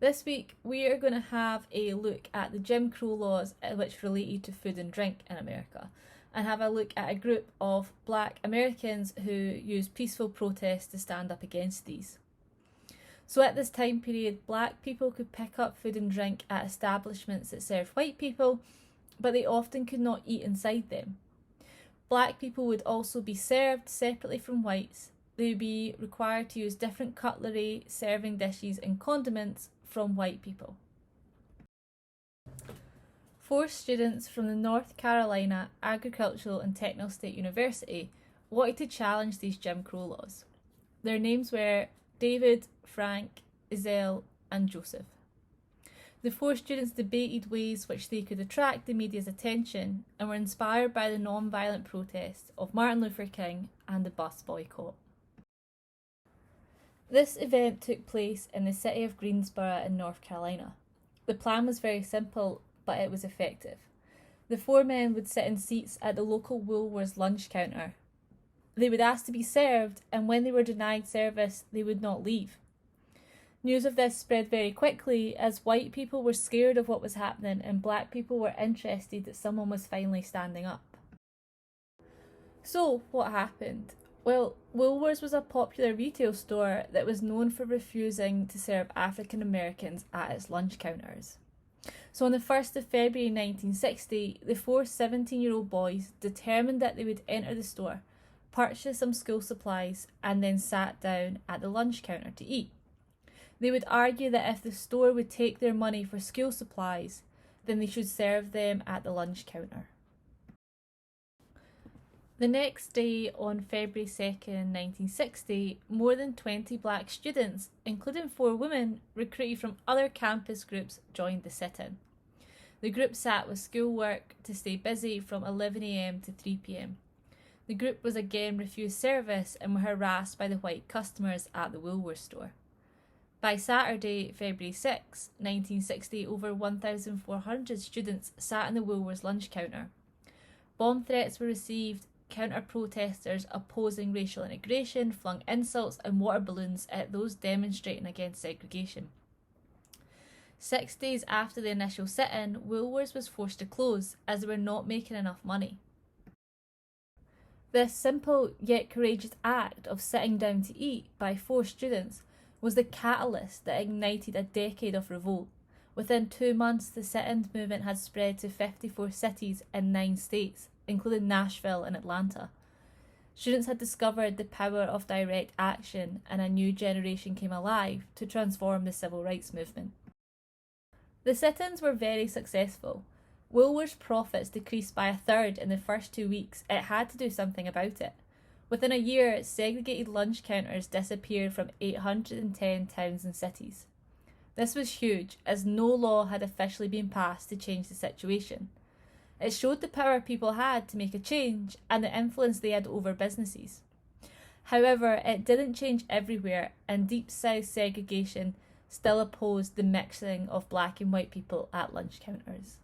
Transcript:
This week we are going to have a look at the Jim Crow laws which related to food and drink in America, and have a look at a group of Black Americans who used peaceful protests to stand up against these. So at this time period, Black people could pick up food and drink at establishments that served white people, but they often could not eat inside them. Black people would also be served separately from whites. They would be required to use different cutlery, serving dishes and condiments from white people. 4 students from the North Carolina Agricultural and Technical State University wanted to challenge these Jim Crow laws. Their names were David, Frank, Ezell, and Joseph. The 4 students debated ways which they could attract the media's attention and were inspired by the non-violent protests of Martin Luther King and the bus boycott. This event took place in the city of Greensboro in North Carolina. The plan was very simple, but it was effective. The 4 men would sit in seats at the local Woolworths lunch counter. They would ask to be served, and when they were denied service, they would not leave. News of this spread very quickly as white people were scared of what was happening and Black people were interested that someone was finally standing up. So, what happened? Well, Woolworths was a popular retail store that was known for refusing to serve African Americans at its lunch counters. So on the 1st of February 1960, the 4 17-year-old boys determined that they would enter the store, purchase some school supplies, and then sat down at the lunch counter to eat. They would argue that if the store would take their money for school supplies, then they should serve them at the lunch counter. The next day, on February 2nd, 1960, more than 20 Black students, including 4 women, recruited from other campus groups, joined the sit-in. The group sat with schoolwork to stay busy from 11 a.m. to 3 p.m. The group was again refused service and were harassed by the white customers at the Woolworths store. By Saturday, February 6, 1960, over 1,400 students sat in the Woolworths lunch counter. Bomb threats were received. Counter-protesters opposing racial integration flung insults and water balloons at those demonstrating against segregation. 6 days after the initial sit-in, Woolworths was forced to close as they were not making enough money. This simple yet courageous act of sitting down to eat by 4 students was the catalyst that ignited a decade of revolt. Within 2 months, the sit-ins movement had spread to 54 cities in 9 states, including Nashville and Atlanta. Students had discovered the power of direct action, and a new generation came alive to transform the civil rights movement. The sit-ins were very successful. Woolworths' profits decreased by 1/3 in the first 2 weeks. It had to do something about it. Within a year, segregated lunch counters disappeared from 810 towns and cities. This was huge, as no law had officially been passed to change the situation. It showed the power people had to make a change and the influence they had over businesses. However, it didn't change everywhere, and Deep South segregation still opposed the mixing of Black and white people at lunch counters.